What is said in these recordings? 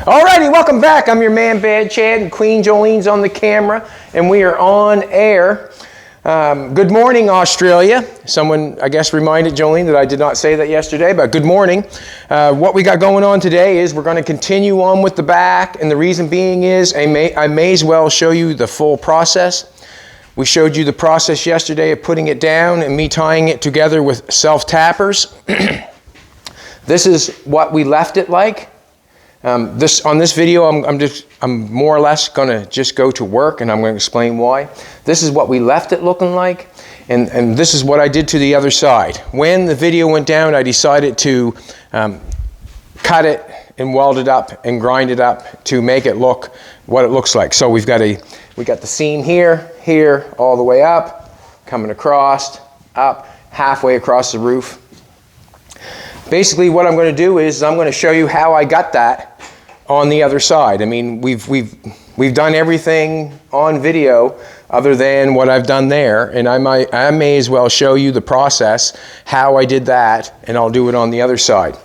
Alrighty, welcome back. I'm your man Bad Chad and Queen Jolene's on the camera and we are on air. Good morning, Australia. Someone, I guess, reminded Jolene that I did not say that yesterday, but good morning. What we got going on today is we're going to continue on with the back, and the reason being is I may as well show you the full process. We showed you the process yesterday of putting it down and me tying it together with self-tappers. This is what we left it like. On this video, I'm more or less going to just go to work, and I'm going to explain why. This is what we left it looking like, and this is what I did to the other side. When the video went down, I decided to cut it and weld it up and grind it up to make it look what it looks like. So we got the seam here, all the way up, coming across, up, halfway across the roof. Basically, what I'm going to do is I'm going to show you how I got that on the other side. I mean, we've done everything on video other than what I've done there, and I may as well show you the process, how I did that, and I'll do it on the other side.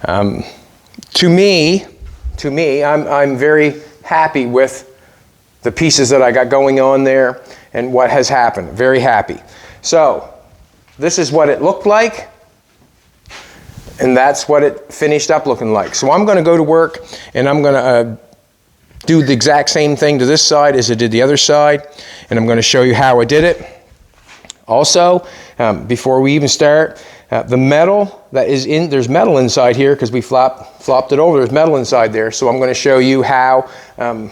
To me, I'm very happy with the pieces that I got going on there and what has happened. Very happy. So, this is what it looked like. And that's what it finished up looking like. So I'm going to go to work and I'm going to do the exact same thing to this side as I did the other side. And I'm going to show you how I did it. Also, before we even start, the metal that is in, there's metal inside here because we flopped it over. There's metal inside there. So I'm going to show you how I'm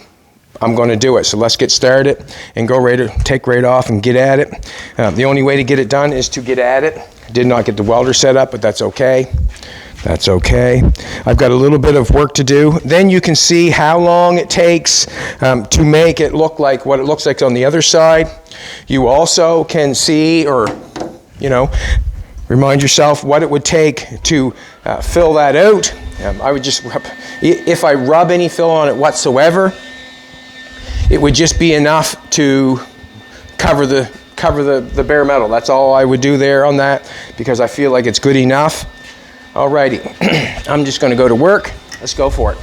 going to do it. So let's get started and go take right off and get at it. The only way to get it done is to get at it. Did not get the welder set up, but that's okay. That's okay. I've got a little bit of work to do. Then you can see how long it takes to make it look like what it looks like on the other side. You also can see, or remind yourself what it would take to fill that out. I would just rub, if I rub any fill on it whatsoever, it would just be enough to cover the bare metal. That's all I would do there on that because I feel like it's good enough. Alrighty, I'm just going to go to work. Let's go for it.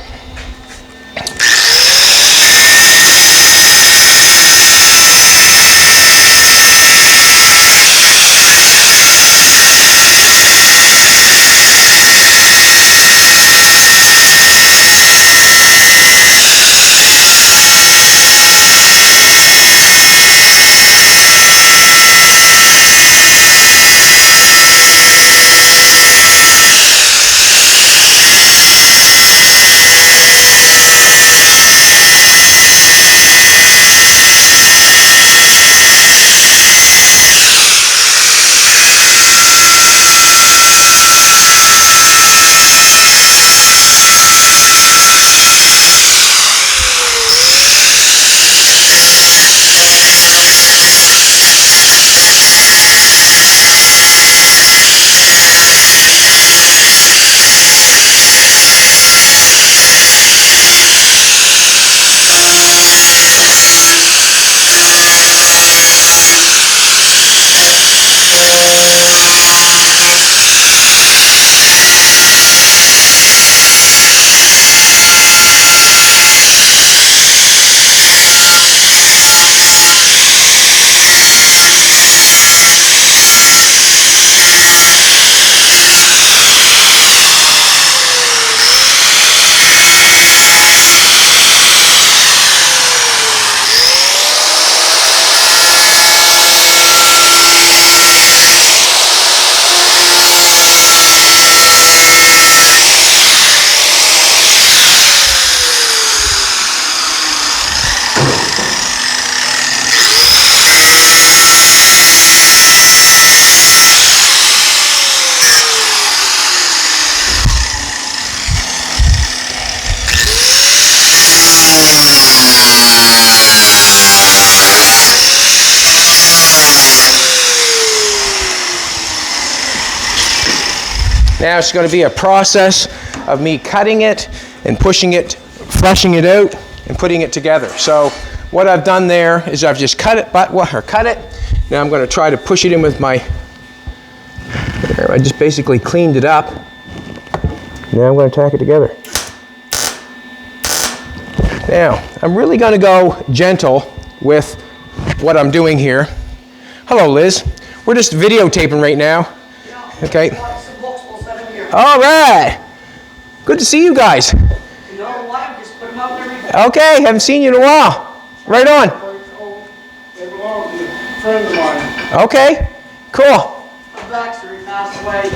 Now it's going to be a process of me cutting it and pushing it, fleshing it out, and putting it together. So what I've done there is I've just cut it. Now I'm going to try to push it in with my. I just basically cleaned it up. Now I'm going to tack it together. Now, I'm really going to go gentle with what I'm doing here. Hello, Liz. We're just videotaping right now. Okay. All right. Good to see you guys. You know what? Just put them up every day. Okay, haven't seen you in a while. Right on. They belong to a friend of mine. Okay, cool. My Baxter, he passed away.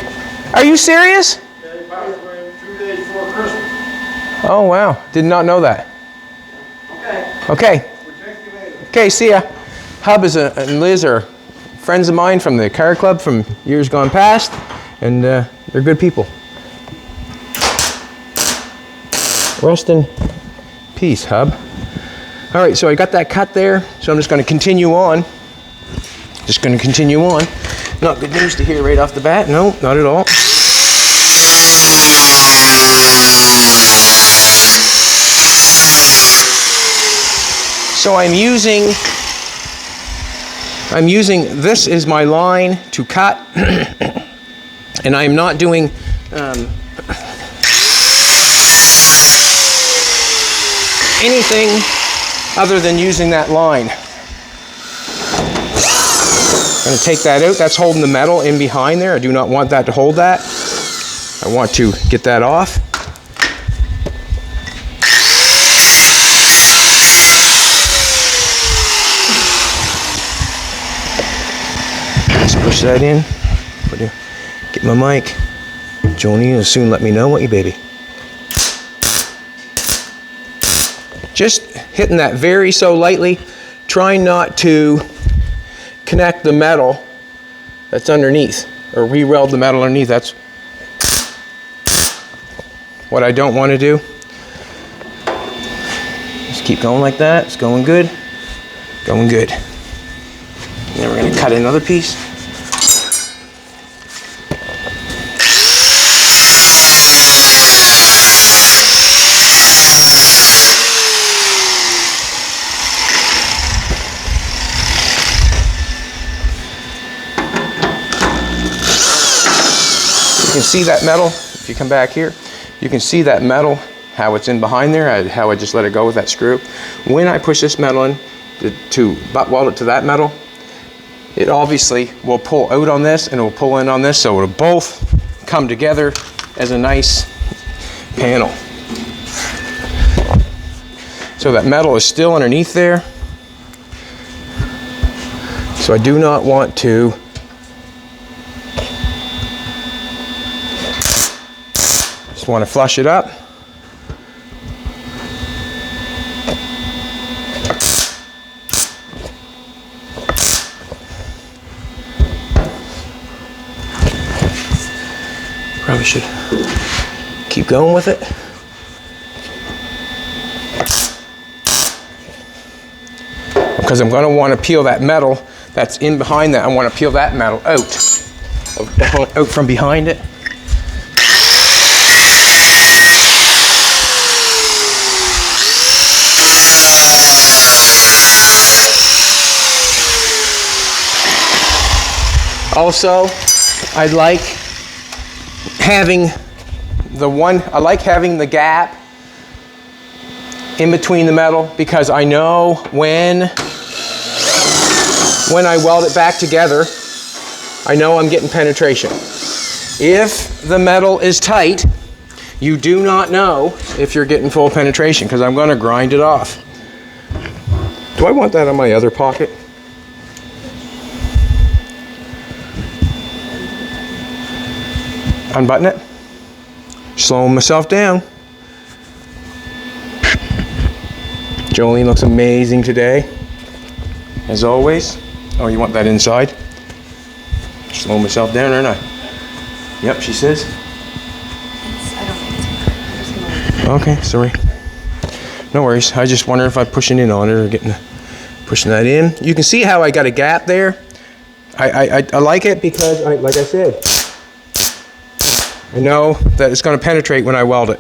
Are you serious? Yeah, he passed away 2 days before Christmas. Oh, wow. Did not know that. Okay. Okay. We'll check you later. Okay, see ya. Hub and Liz are friends of mine from the car club from years gone past, and they're good people. Rest in peace, Hub. All right, so I got that cut there, so I'm just going to continue on. Just going to continue on. Not good news to hear right off the bat. No, not at all. So I'm using this is my line to cut, and I'm not doing anything other than using that line. I'm going to take that out. That's holding the metal in behind there. I do not want that to hold that. I want to get that off. Let's push that in. Get my mic. Jolene will soon let me know, won't you, baby? Just hitting that very so lightly, trying not to connect the metal that's underneath, or re-weld the metal underneath. That's what I don't want to do. Just keep going like that. It's going good. Going good. And then we're going to cut another piece. You can see that metal, if you come back here, you can see that metal, how it's in behind there, how I just let it go with that screw. When I push this metal in to butt weld it to that metal, it obviously will pull out on this and it will pull in on this, so it'll both come together as a nice panel. So that metal is still underneath there. So I do not want to want to flush it up. Probably should keep going with it. Because I'm going to want to peel that metal that's in behind that. I want to peel that metal out from behind it. Also, I like having the gap in between the metal, because I know when I weld it back together, I know I'm getting penetration. If the metal is tight, you do not know if you're getting full penetration, because I'm going to grind it off. Do I want that on my other pocket? Unbutton it. Slowing myself down. Jolene looks amazing today, as always. Oh, you want that inside? Slow myself down, aren't I? Yep, she says. Okay, sorry. No worries. I just wonder if I'm pushing in on it or pushing that in. You can see how I got a gap there. I like it because, like I said, I know that it's going to penetrate when I weld it.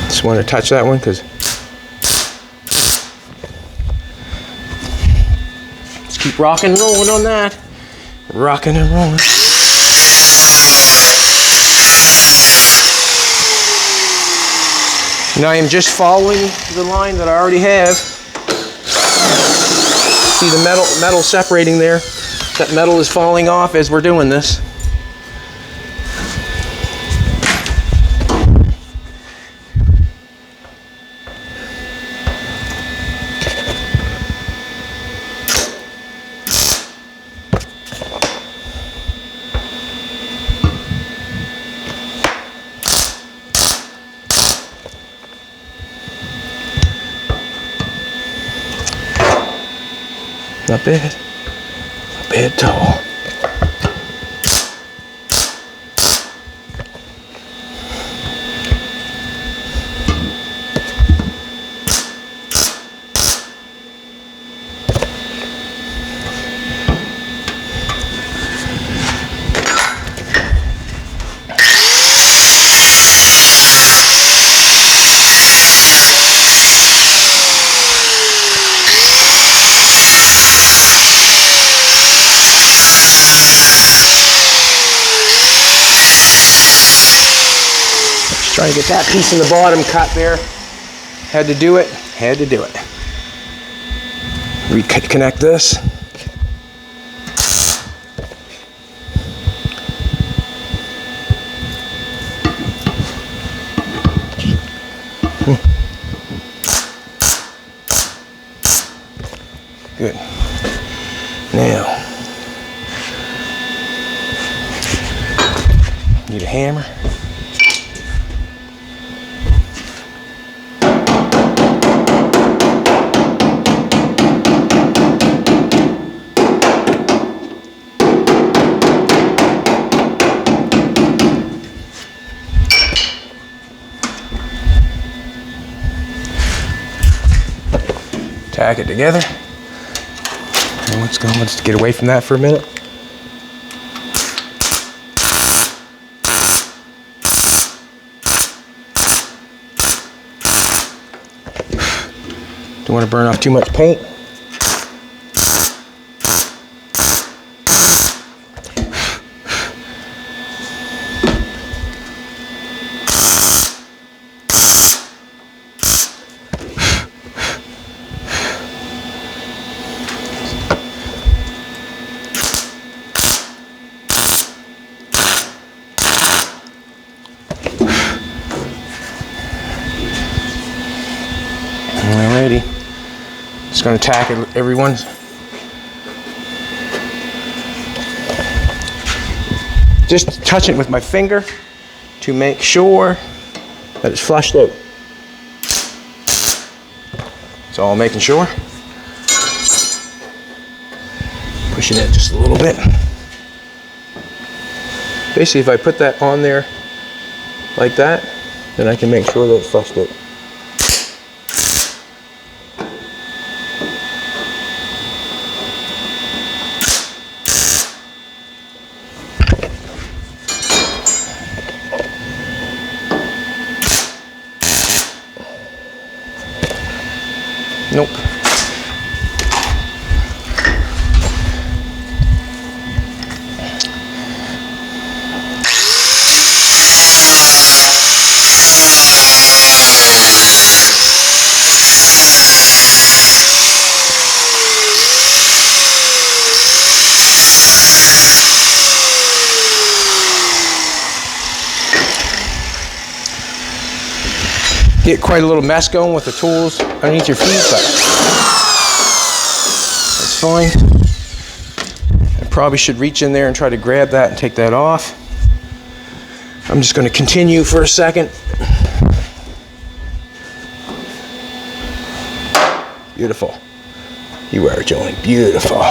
Just want to touch that one because let's keep rocking and rolling on that. Rocking and rolling. And I am just following the line that I already have. See the metal separating there? That metal is falling off as we're doing this. Not bad. Not bad at all. Trying to get that piece in the bottom cut there. Had to do it. Had to do it. Reconnect this. Good. Now, need a hammer. Tack it together. And let's get away from that for a minute. Don't want to burn off too much paint. Alrighty, just going to tack it, everyone. Just touch it with my finger to make sure that it's flushed out. It's all making sure. Pushing it just a little bit. Basically, if I put that on there like that, then I can make sure that it's flushed out. Nope. Get quite a little mess going with the tools underneath your feet, but that's fine. I probably should reach in there and try to grab that and take that off. I'm just going to continue for a second. Beautiful. You are, Jolene. Beautiful.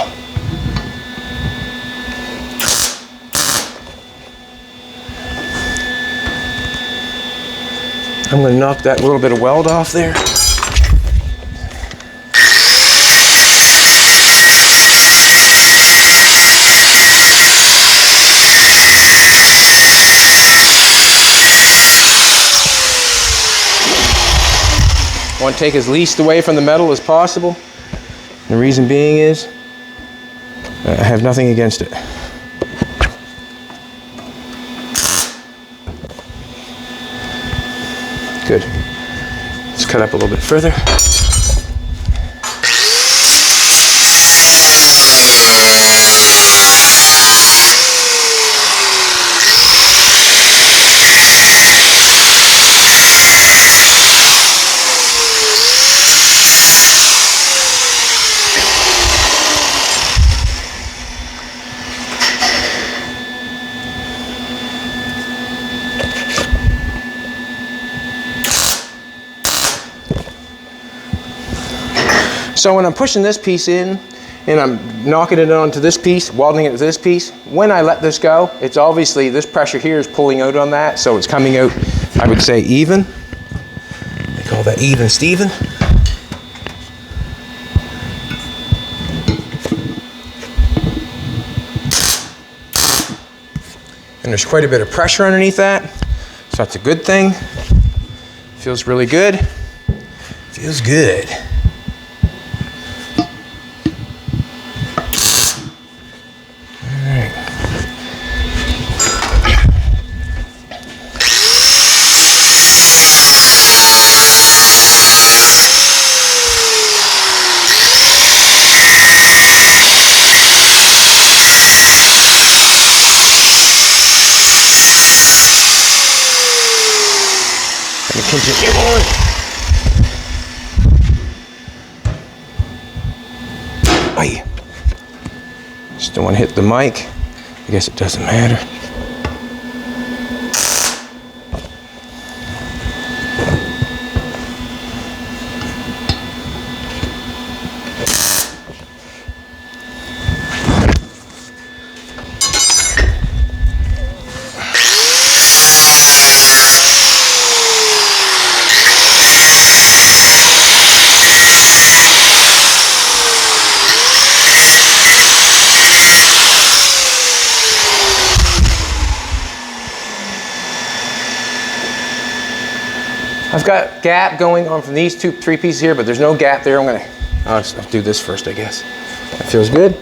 I'm going to knock that little bit of weld off there. I want to take as least away from the metal as possible. The reason being is I have nothing against it. Good. Let's cut up a little bit further. So when I'm pushing this piece in and I'm knocking it onto this piece, welding it to this piece, when I let this go, it's obviously this pressure here is pulling out on that, so it's coming out, I would say, even. They call that even Steven. And there's quite a bit of pressure underneath that, so that's a good thing. Feels really good. Feels good. Continue on. Aye. Just don't want to hit the mic. I guess it doesn't matter. I've got gap going on from these three pieces here, but there's no gap there. I'll do this first, I guess. That feels good.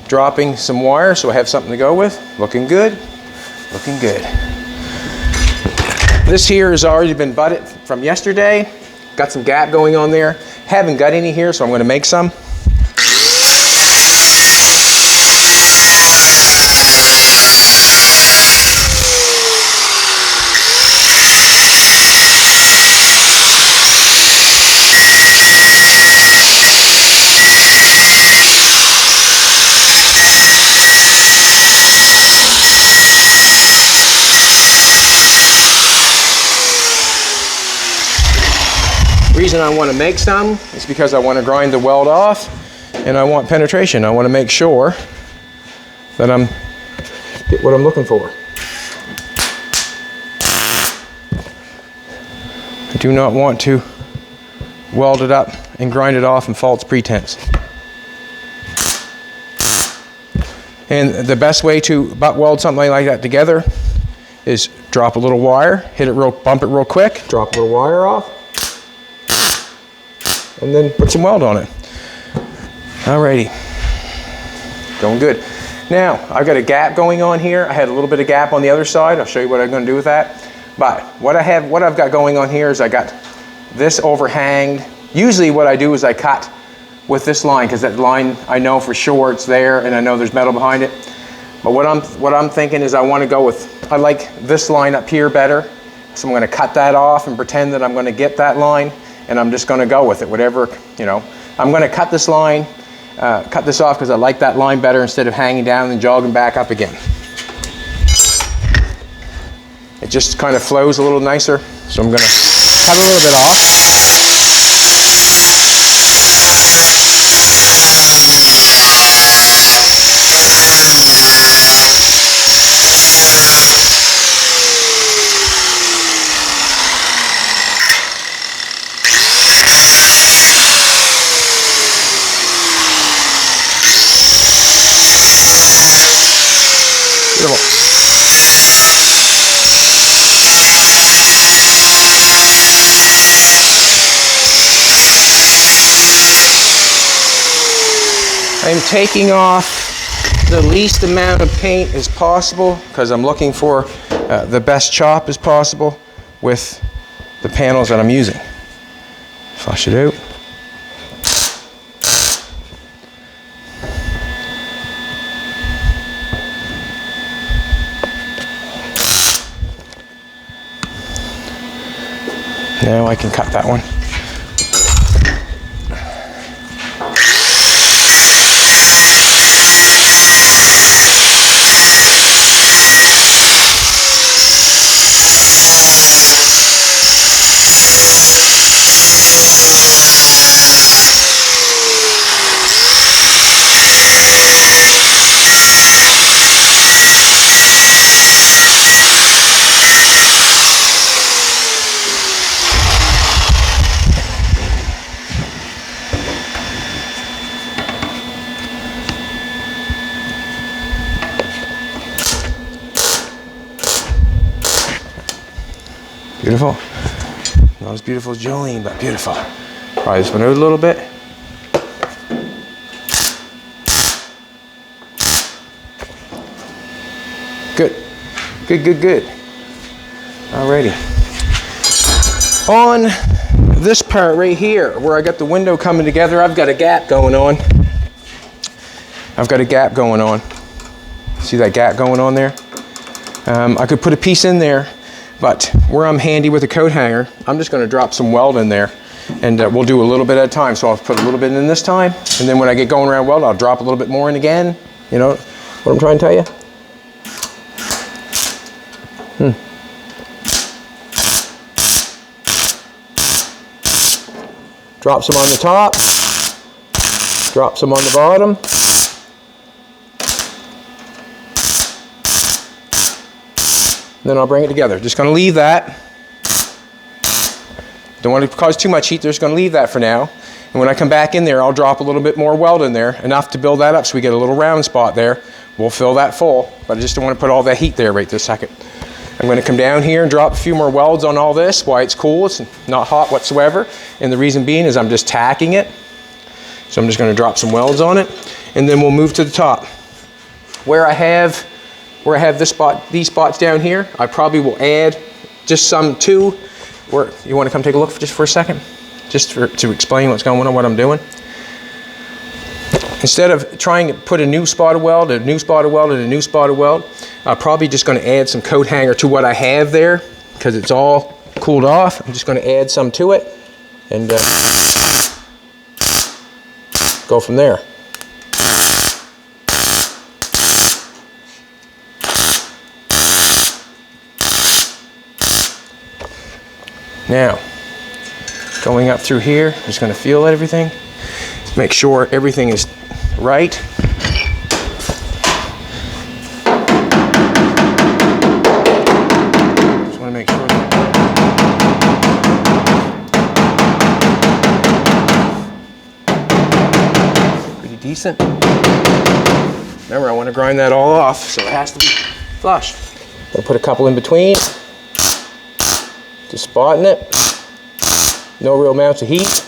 Dropping some wire so I have something to go with. Looking good. Looking good. This here has already been butted from yesterday. Got some gap going on there. Haven't got any here, so I'm going to make some. The reason I want to make some is because I want to grind the weld off and I want penetration. I want to make sure that I'm get what I'm looking for. I do not want to weld it up and grind it off in false pretense. And the best way to butt weld something like that together is drop a little wire, hit it bump it real quick, drop a little wire off, and then put some weld on it. Alrighty, going good. Now, I've got a gap going on here. I had a little bit of gap on the other side. I'll show you what I'm gonna do with that. But what I've got going on here is I got this overhanged. Usually what I do is I cut with this line, because that line, I know for sure it's there and I know there's metal behind it. But what I'm thinking is I wanna go with, I like this line up here better. So I'm gonna cut that off and pretend that I'm gonna get that line, and I'm just gonna go with it, whatever, you know. I'm gonna cut this line, cut this off because I like that line better instead of hanging down and jogging back up again. It just kind of flows a little nicer. So I'm gonna cut a little bit off. I'm taking off the least amount of paint as possible because I'm looking for the best chop as possible with the panels that I'm using. Flush it out. Now I can cut that one. Beautiful. Not as beautiful as Jolene, but beautiful. Pry this one out a little bit. Good. Good, good, good. Alrighty. On this part right here, where I got the window coming together, I've got a gap going on. I've got a gap going on. See that gap going on there? I could put a piece in there, but where I'm handy with a coat hanger, I'm just going to drop some weld in there, and we'll do a little bit at a time. So I'll put a little bit in this time, and then when I get going around weld, I'll drop a little bit more in again. You know what I'm trying to tell you? Drop some on the top, drop some on the bottom. Then I'll bring it together. Just going to leave that. Don't want to cause too much heat. Just going to leave that for now. And when I come back in there, I'll drop a little bit more weld in there, enough to build that up so we get a little round spot there. We'll fill that full, but I just don't want to put all that heat there right this second. I'm going to come down here and drop a few more welds on all this while it's cool. It's not hot whatsoever. And the reason being is I'm just tacking it. So I'm just going to drop some welds on it. And then we'll move to the top. Where I have this spot, these spots down here, I probably will add just some too. Where you want to come take a look just for a second, just to explain what's going on, what I'm doing. Instead of trying to put a new spot of weld, a new spot of weld, and a new spot of weld, I'm probably just going to add some coat hanger to what I have there because it's all cooled off. I'm just going to add some to it and go from there. Now, going up through here, I'm just going to feel everything, make sure everything is right. Just want to make sure that pretty decent. Remember, I want to grind that all off, so it has to be flush. I'll put a couple in between. Just spotting it. No real amounts of heat.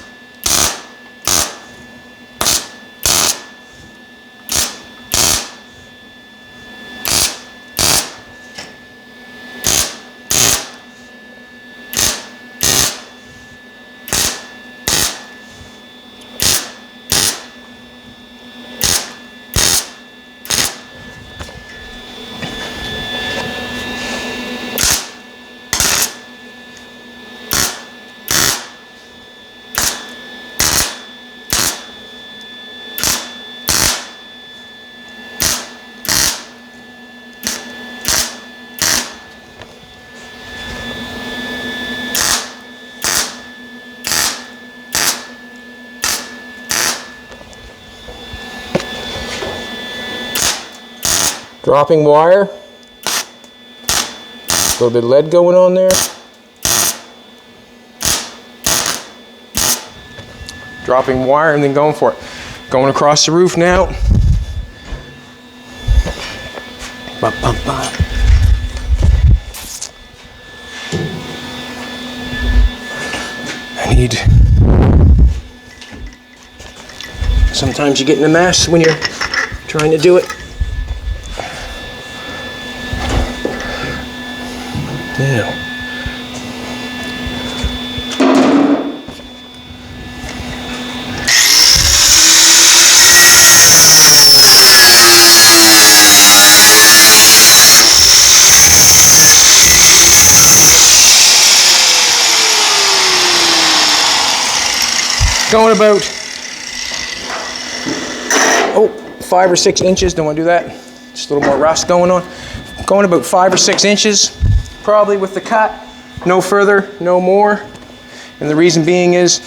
Dropping wire, a little bit of lead going on there. Dropping wire and then going for it. Going across the roof now. Bum, bum, bum. I need, sometimes you get in a mess when you're trying to do it. Now, going about 5 or 6 inches. Don't want to do that. Just a little more rust going on. Going about 5 or 6 inches, probably with the cut. No further, no more. And the reason being is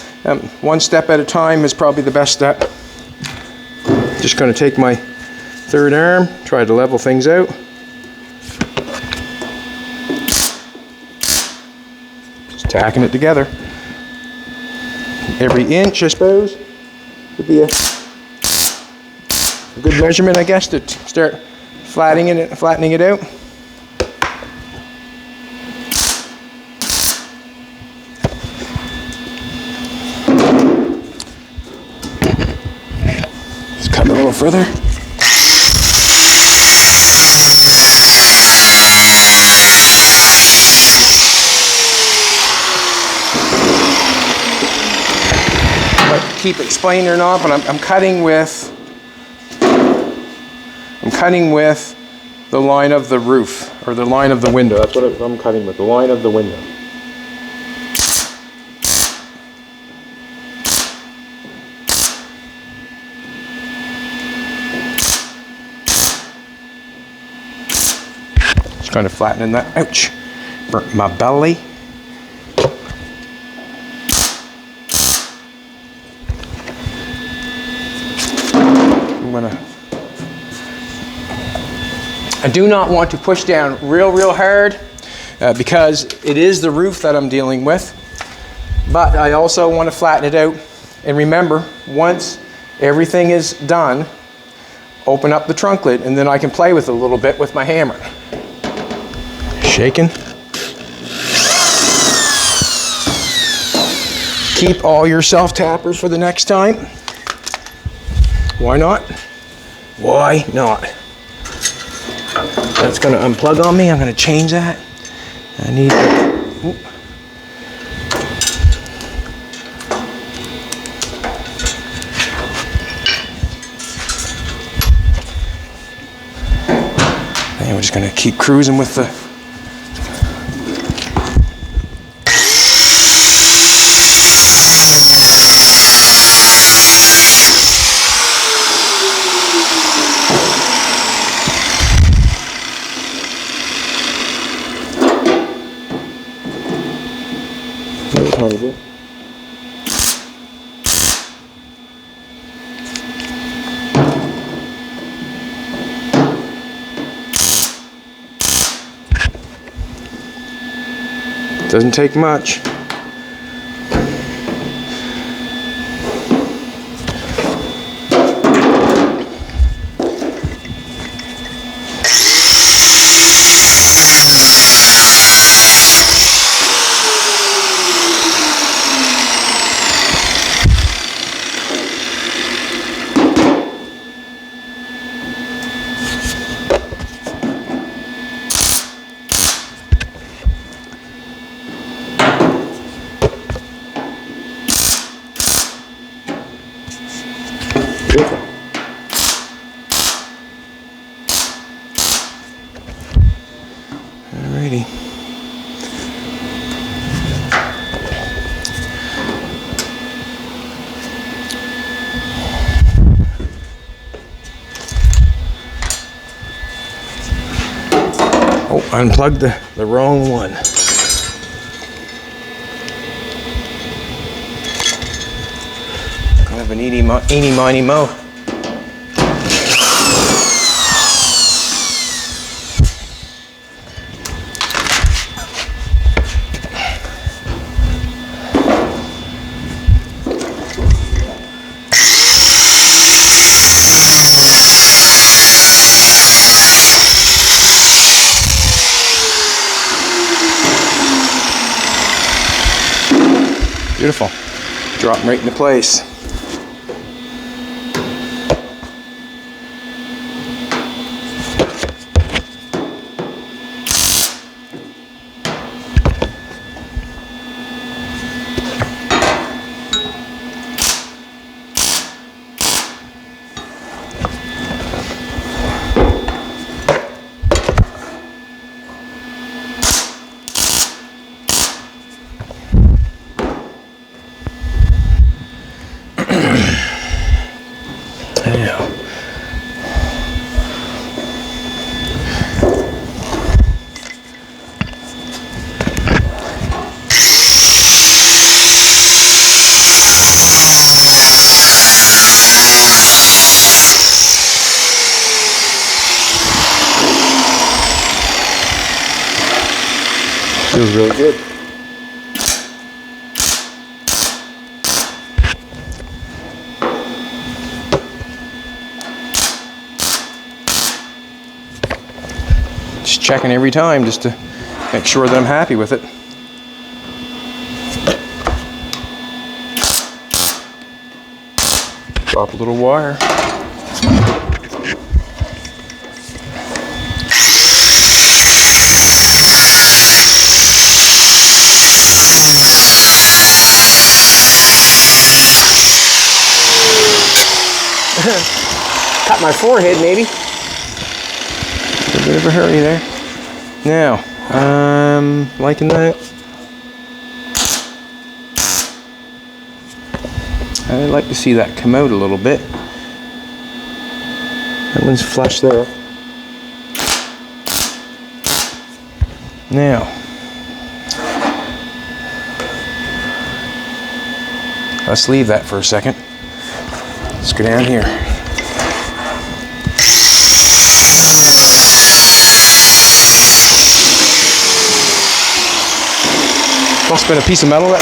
one step at a time is probably the best step. Just going to take my third arm, try to level things out. Just tacking it together. Every inch, I suppose, would be a good measurement, I guess, to start flattening it out. Just cut it a little further. Keep explaining or not, but I'm cutting with the line of the roof, or the line of the window. That's what I'm cutting with, the line of the window. Just kind of flattening that. Ouch! Burnt my belly. I do not want to push down real hard because it is the roof that I'm dealing with, but I also want to flatten it out. And remember, once everything is done, open up the trunk lid and then I can play with it a little bit with my hammer. Shaking. Keep all your self-tappers for the next time. Why not? Why not? That's going to unplug on me. I'm going to change that. I need to... Oop. And we're just going to keep cruising with the... Doesn't take much. Alrighty. Oh, unplugged the wrong one. Kind of an eeny, miny, mo. Beautiful. Drop them right into place. Feels really good. Just checking every time just to make sure that I'm happy with it. Drop a little wire. Cut my forehead maybe. A bit of a hurry there. Now, liking that. I'd like to see that come out a little bit. That one's flush there. Now, let's leave that for a second. Let's go down here. Must have been a piece of metal that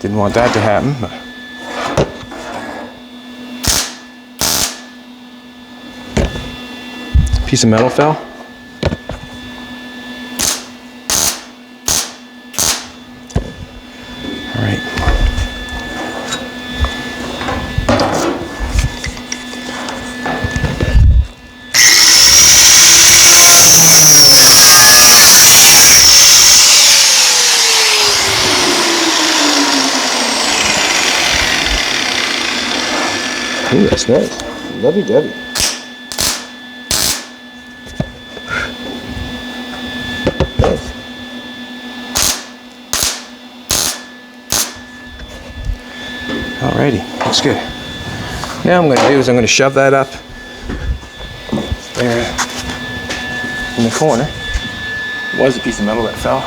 didn't want that to happen. Piece of metal fell. All right. Ooh, that's nice. Lovey-dovey. Nice. Alrighty, looks good. Now I'm going to do is I'm going to shove that up there in the corner. It was a piece of metal that fell.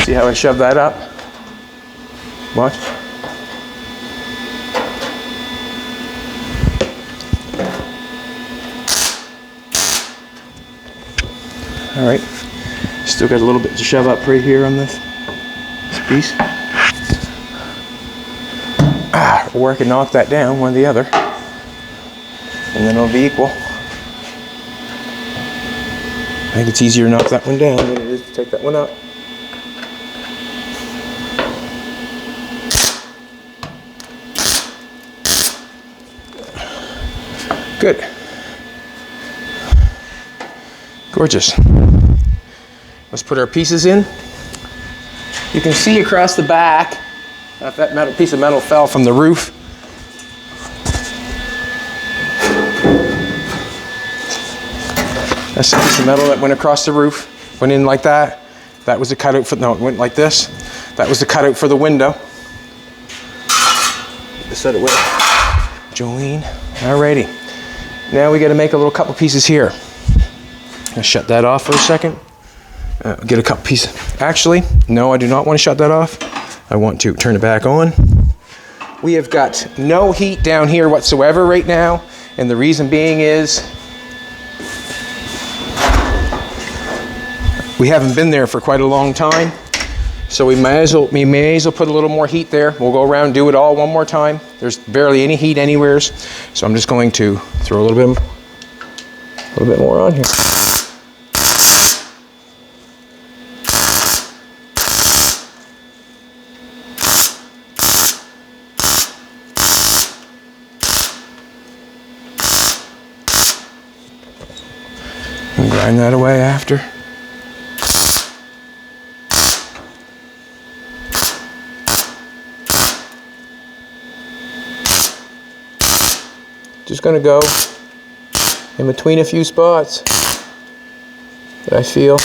See how I shove that up? Watch. All right, still got a little bit to shove up right here on this piece. Or I can knock that down, one or the other, and then it'll be equal. I think it's easier to knock that one down than it is to take that one up. Good. Gorgeous. Let's put our pieces in. You can see across the back, if that piece of metal fell from the roof. That's the piece of metal that went across the roof, went in like that. That was the cutout for, no, it went like this. That was the cutout for the window. Set it with Jolene. Alrighty. Now we got to make a little couple pieces here. I'll shut that off for a second. Get a couple pieces. Actually, no, I do not want to shut that off. I want to turn it back on. We have got no heat down here whatsoever right now, and the reason being is we haven't been there for quite a long time, so we may as well put a little more heat there. We'll go around and do it all one more time. There's barely any heat anywhere, so I'm just going to throw a little bit more on here. And grind that away after. Just going to go in between a few spots that I feel.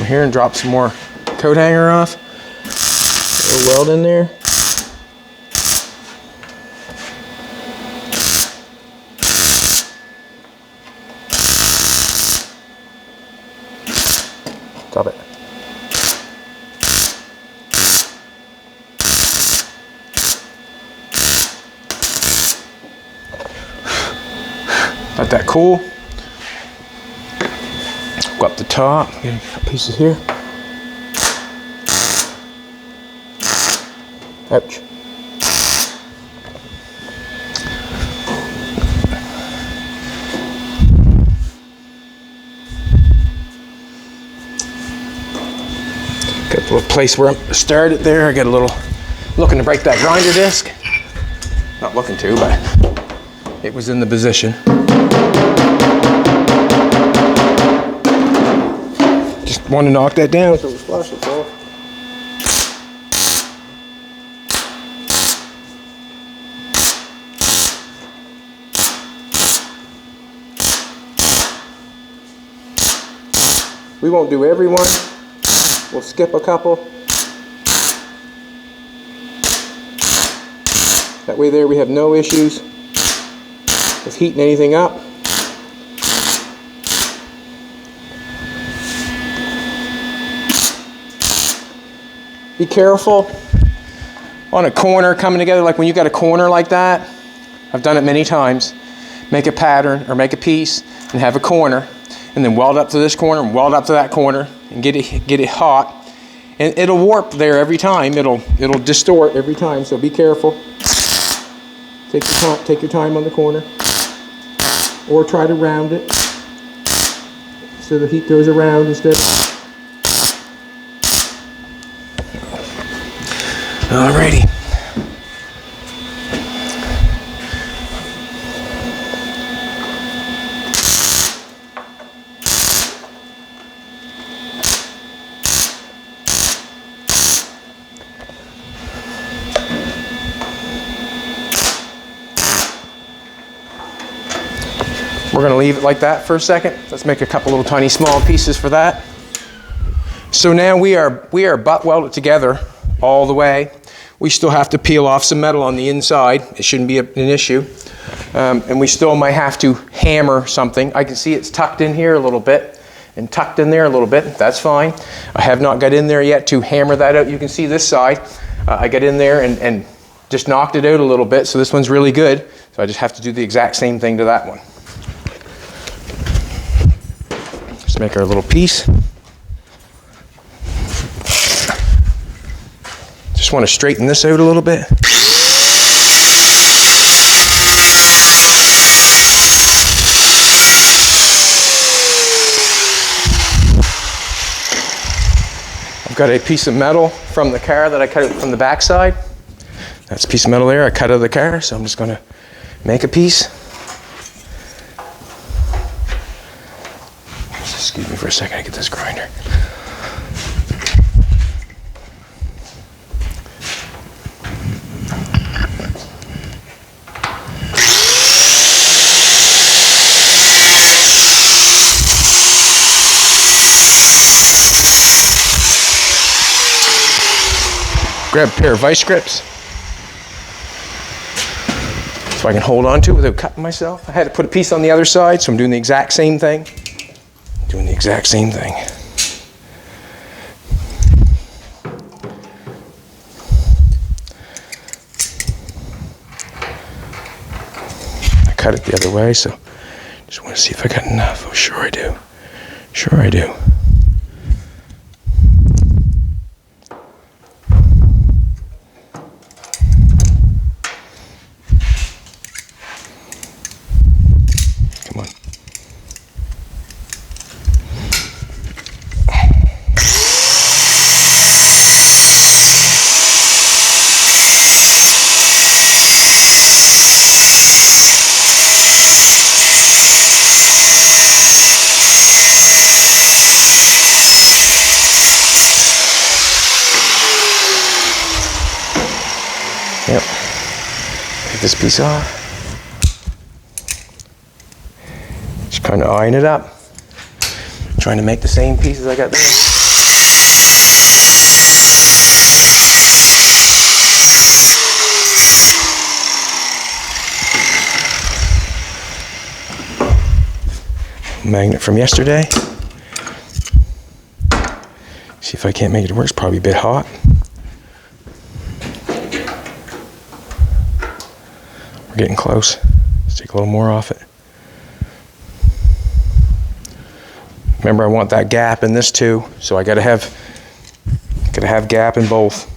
over here and drop some more coat hanger off. A little weld in there. Stop it. Let that cool. Go up the top, get a couple pieces here. Ouch. Got a little place where I started there. I got a little, looking to break that grinder disc. Not looking to, but it was in the position. Just want to knock that down so it was flush, that's all. We won't do every one. We'll skip a couple. That way there we have no issues with heating anything up. Be careful on a corner coming together, like when you got a corner like that. I've done it many times. Make a pattern or make a piece and have a corner, and then weld up to this corner and weld up to that corner and get it hot, and it'll warp there every time. It'll distort every time. So be careful. Take your time on the corner, or try to round it so the heat goes around instead. Alrighty. We're going to leave it like that for a second. Let's make a couple little tiny small pieces for that. So now we are butt welded together all the way. We still have to peel off some metal on the inside. It shouldn't be an issue. And we still might have to hammer something. I can see it's tucked in here a little bit and tucked in there a little bit. That's fine. I have not got in there yet to hammer that out. You can see this side. I got in there and just knocked it out a little bit. So this one's really good. So I just have to do the exact same thing to that one. Just make our little piece. Just want to straighten this out a little bit. I've got a piece of metal from the car that I cut it from the back side. That's a piece of metal there I cut out of the car, so I'm just going to make a piece. Excuse me for a second, I get this grinder. Grab a pair of vice grips so I can hold on to it without cutting myself. I had to put a piece on the other side, so I'm doing the exact same thing. Doing the exact same thing. I cut it the other way, so just want to see if I got enough. Oh, sure I do. Sure I do. Come on. Yep. Take this piece off. Just kind of eyeing it up. Trying to make the same pieces I got there. Magnet from yesterday. See if I can't make it work. It's probably a bit hot. We're getting close. Let's take a little more off it. Remember, I want that gap in this too, so I gotta have gap in both.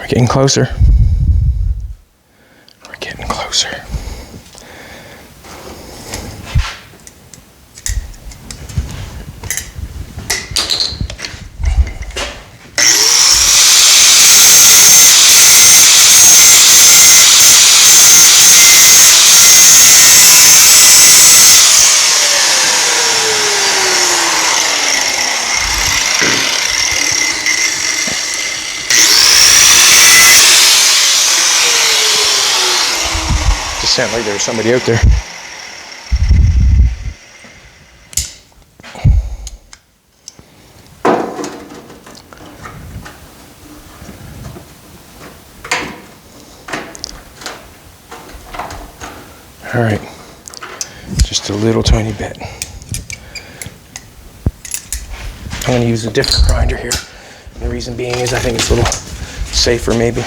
Getting closer. We're getting closer. Sound like there's somebody out there. All right, just a little tiny bit. I'm going to use a different grinder here. The reason being is I think it's a little safer maybe.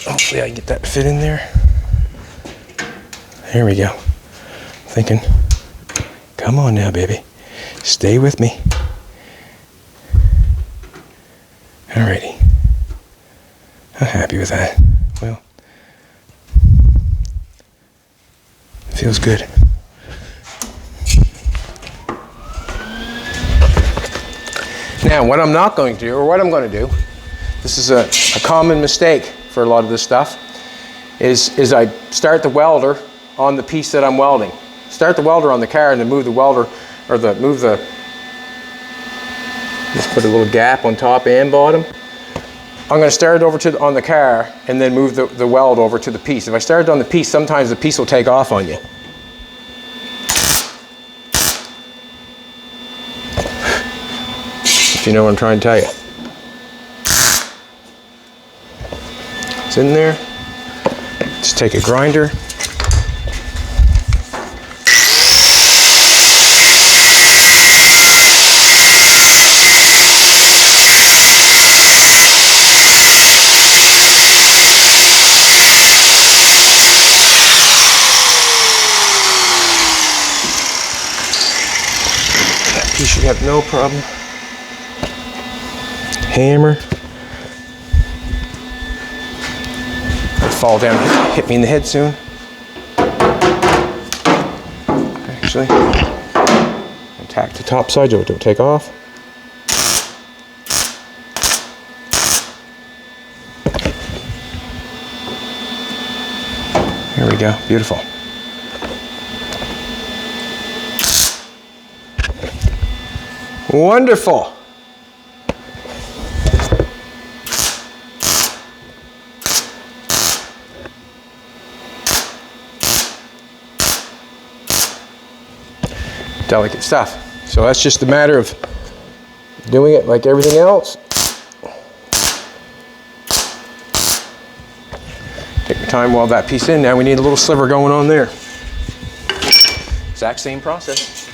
Hopefully I can get that to fit in there. There we go. Thinking, come on now, baby. Stay with me. Alrighty. I'm happy with that. Well, feels good. Now, what I'm not going to do, or what I'm going to do, this is a common mistake for a lot of this stuff, is I start the welder on the piece that I'm welding. Start the welder on the car and then move the welder, or just put a little gap on top and bottom. I'm going to start it on the car and then move the weld over to the piece. If I start it on the piece, sometimes the piece will take off on you. If you know what I'm trying to tell you. It's in there. Just take a grinder. That piece should have no problem. Hammer. Fall down, hit me in the head soon. Actually, attack the top side so it don't take off. Here we go, beautiful. Wonderful. Delicate stuff. So that's just a matter of doing it like everything else. Take your time, weld that piece in. Now we need a little sliver going on there. Exact same process.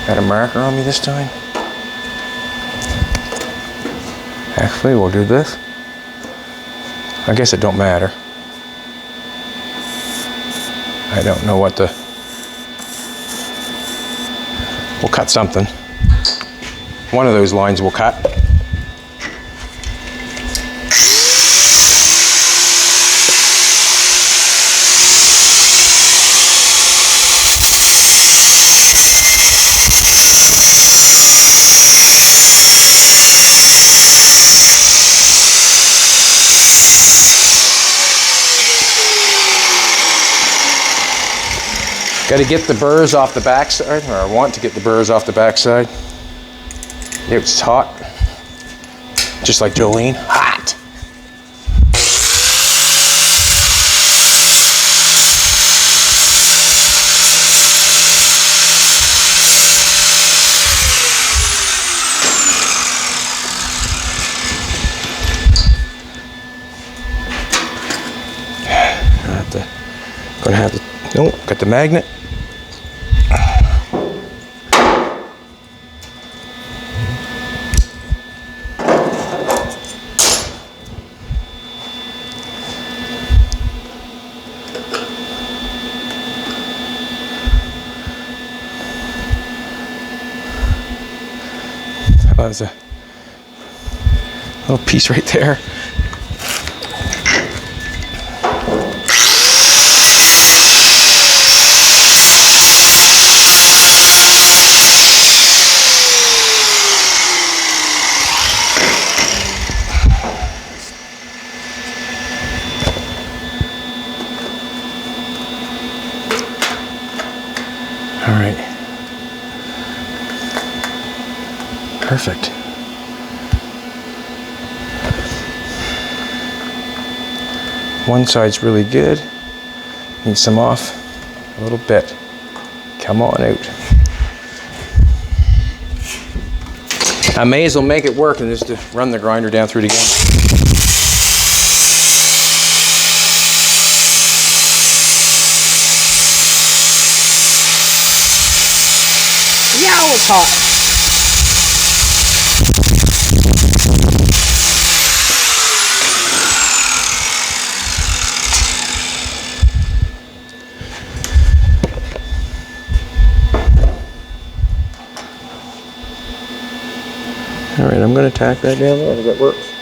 Got a marker on me this time. Actually, we'll do this. I guess it don't matter. I don't know what the... We'll cut something. One of those lines we'll cut. Got to get the burrs off the backside, or I want to get the burrs off the backside. It's hot, just like Jolene, hot. Gonna have to, nope, got the magnet. Oh, there's a little piece right there. All right. Perfect. One side's really good. Need some off a little bit. Come on out. I may as well make it work and just to run the grinder down through it again. Yeah, it's hot. All right, I'm going to tack that down there if that works.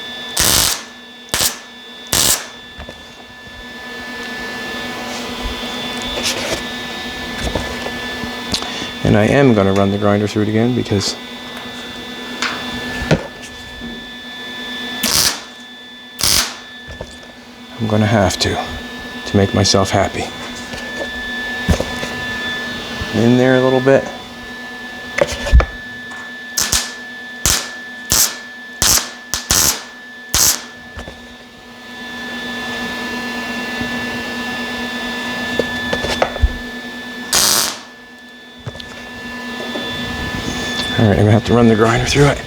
And I am going to run the grinder through it again because I'm going to have to make myself happy. In there a little bit. All right, I'm gonna have to run the grinder through it.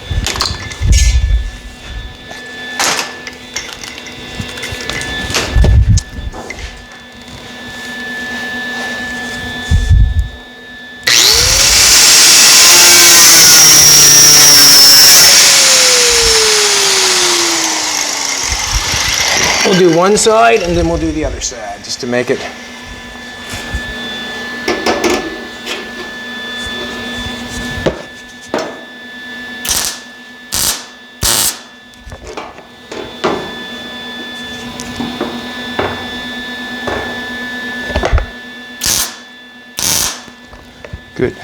We'll do one side and then we'll do the other side just to make it. Good.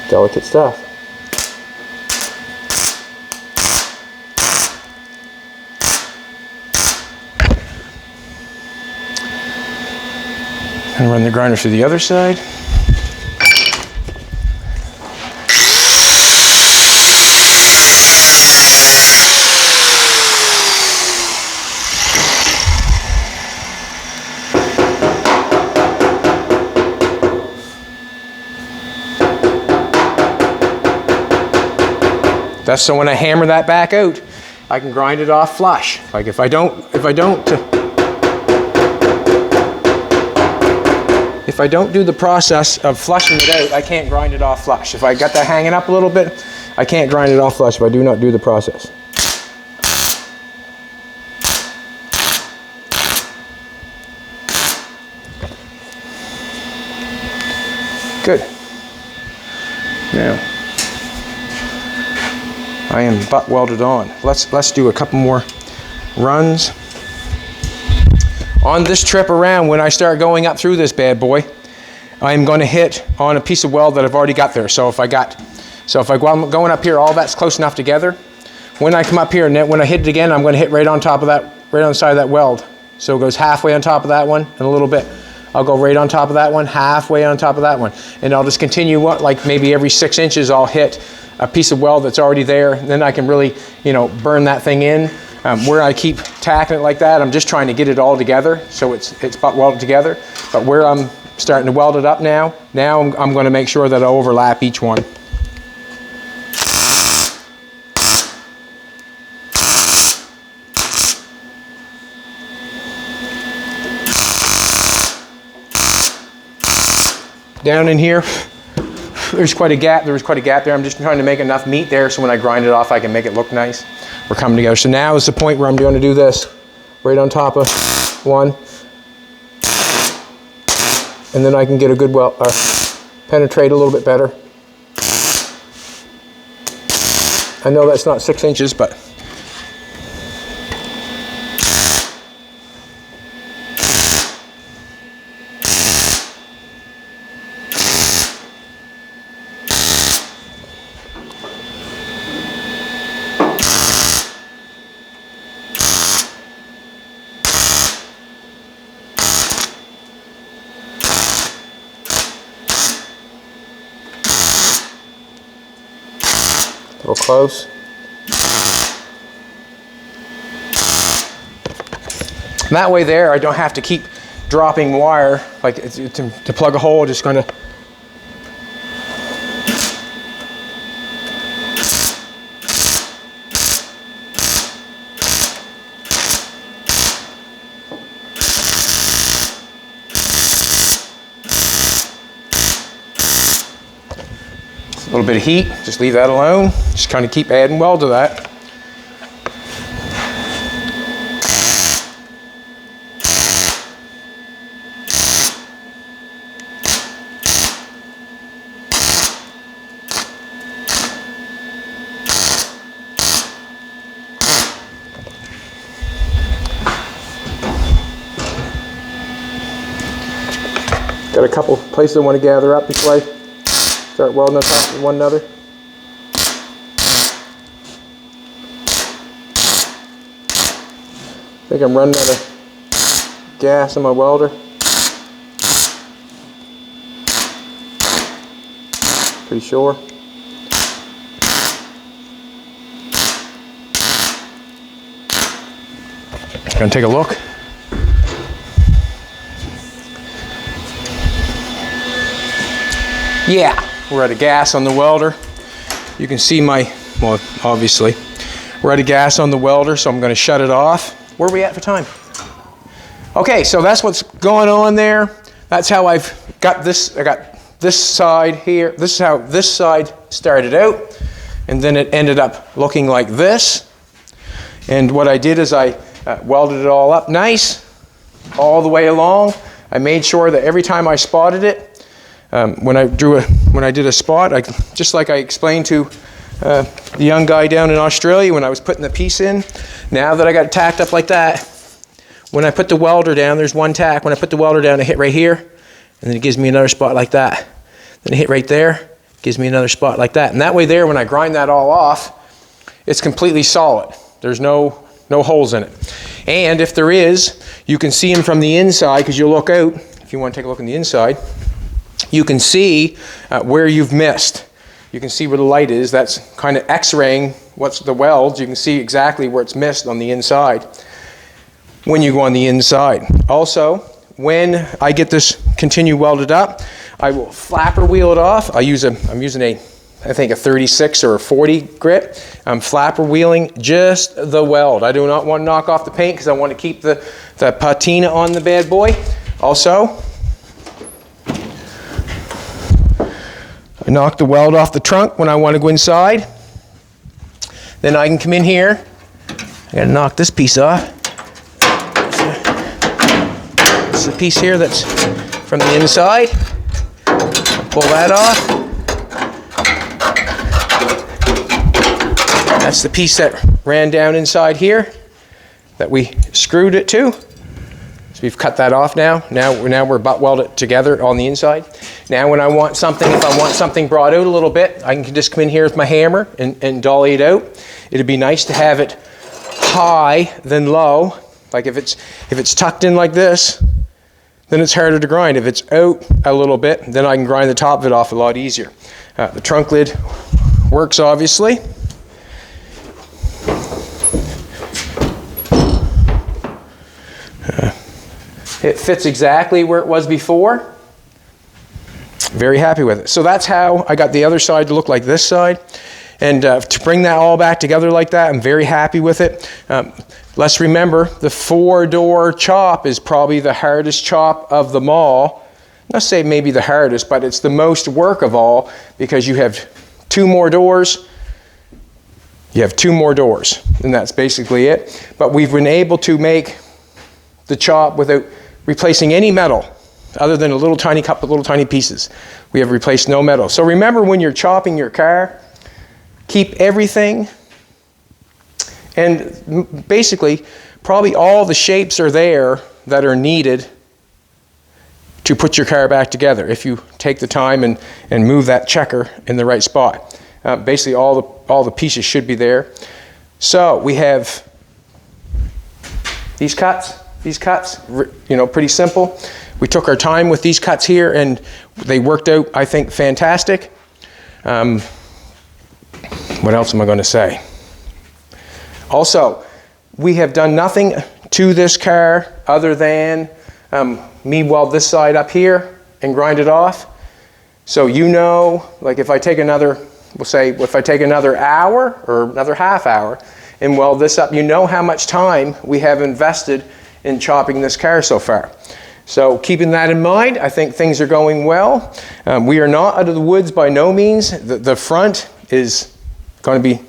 Delicate stuff. And run the grinder through the other side. That's so when I hammer that back out, I can grind it off flush. Like if I don't do the process of flushing it out, I can't grind it off flush. If I got that hanging up a little bit, I can't grind it off flush if I do not do the process. Good. Now, I am butt welded on. Let's do a couple more runs. On this trip around, when I start going up through this bad boy, I'm going to hit on a piece of weld that I've already got there. So if I'm going up here, all that's close enough together. When I come up here and then when I hit it again, I'm going to hit right on top of that, right on the side of that weld. So it goes halfway on top of that one and a little bit. I'll go right on top of that one, halfway on top of that one. And I'll just continue, like maybe every 6 inches, I'll hit a piece of weld that's already there. And then I can really, burn that thing in. Where I keep tacking it like that, I'm just trying to get it all together so it's butt welded together. But where I'm starting to weld it up now I'm going to make sure that I overlap each one. Down in here, there's quite a gap. There was quite a gap there. I'm just trying to make enough meat there so when I grind it off, I can make it look nice. We're coming together. So now is the point where I'm going to do this, right on top of one, and then I can get a good penetrate a little bit better. I know that's not 6 inches, but a little close. And that way there, I don't have to keep dropping wire, like to plug a hole, just going to a little bit of heat, just leave that alone. Just kind of keep adding weld to that. Got a couple places I want to gather up before I start welding on top of one another. I think I'm running out of gas on my welder. Pretty sure. Gonna take a look. Yeah, we're out of gas on the welder. You can see well, obviously, we're out of gas on the welder, so I'm going to shut it off. Where are we at for time? Okay, so that's what's going on there. That's how I've got this. I got this side here. This is how this side started out, and then it ended up looking like this. And what I did is I welded it all up nice, all the way along. I made sure that every time I spotted it, when I did a spot, just like I explained to the young guy down in Australia when I was putting the piece in, now that I got it tacked up like that, when I put the welder down, there's one tack. When I put the welder down, I hit right here, and then it gives me another spot like that. Then I hit right there, gives me another spot like that. And that way there, when I grind that all off, it's completely solid. There's no holes in it. And if there is, you can see them from the inside, because you'll look out, if you want to take a look on the inside, you can see where you've missed. You can see where the light is. That's kind of x-raying what's the welds. You can see exactly where it's missed on the inside when you go on the inside. Also, when I get this continue welded up, I will flapper wheel it off. I'm using a I think a 36 or a 40 grit. I'm flapper wheeling just the weld. I do not want to knock off the paint because I want to keep the patina on the bad boy. Also, I knock the weld off the trunk when I want to go inside. Then I can come in here. I gotta knock this piece off. This is a piece here that's from the inside. Pull that off. That's the piece that ran down inside here that we screwed it to. So we've cut that off now. Now we're butt weld it together on the inside. Now when I want something, if I want something brought out a little bit, I can just come in here with my hammer and dolly it out. It'd be nice to have it high than low. Like if it's tucked in like this, then it's harder to grind. If it's out a little bit, then I can grind the top of it off a lot easier. The trunk lid works obviously. It fits exactly where it was before. Very happy with it. So that's how I got the other side to look like this side. And to bring that all back together like that, I'm very happy with it. Let's remember, the 4-door chop is probably the hardest chop of them all. Not say maybe the hardest, but it's the most work of all because you have 2 more doors. You have 2 more doors, and that's basically it. But we've been able to make the chop without replacing any metal other than a little tiny couple of little tiny pieces. We have replaced no metal. So remember when you're chopping your car, keep everything, and basically probably all the shapes are there that are needed to put your car back together if you take the time and move that checker in the right spot. Basically all the pieces should be there. So we have these cuts, you know, pretty simple. We took our time with these cuts here and they worked out, I think, fantastic. What else am I going to say? Also, we have done nothing to this car other than me weld this side up here and grind it off. So you know, like if I take another, we'll say if I take another hour or another half hour and weld this up, you know how much time we have invested in chopping this car so far. So keeping that in mind, I think things are going well. We are not out of the woods by no means. The front is going to be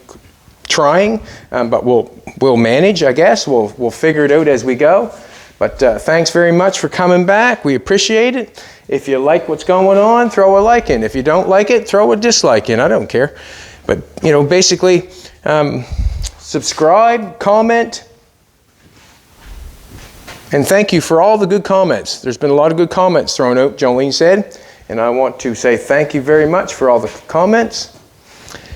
trying, but we'll manage, I guess. We'll figure it out as we go. But thanks very much for coming back. We appreciate it. If you like what's going on, throw a like in. If you don't like it, throw a dislike in. I don't care. But, you know, basically, subscribe, comment, and thank you for all the good comments. There's been a lot of good comments thrown out, Jolene said, and I want to say thank you very much for all the comments.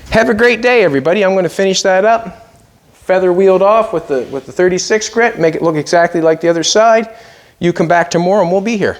Have a great day, everybody. I'm going to finish that up. Feather wheeled off with the 36 grit, make it look exactly like the other side. You come back tomorrow and we'll be here.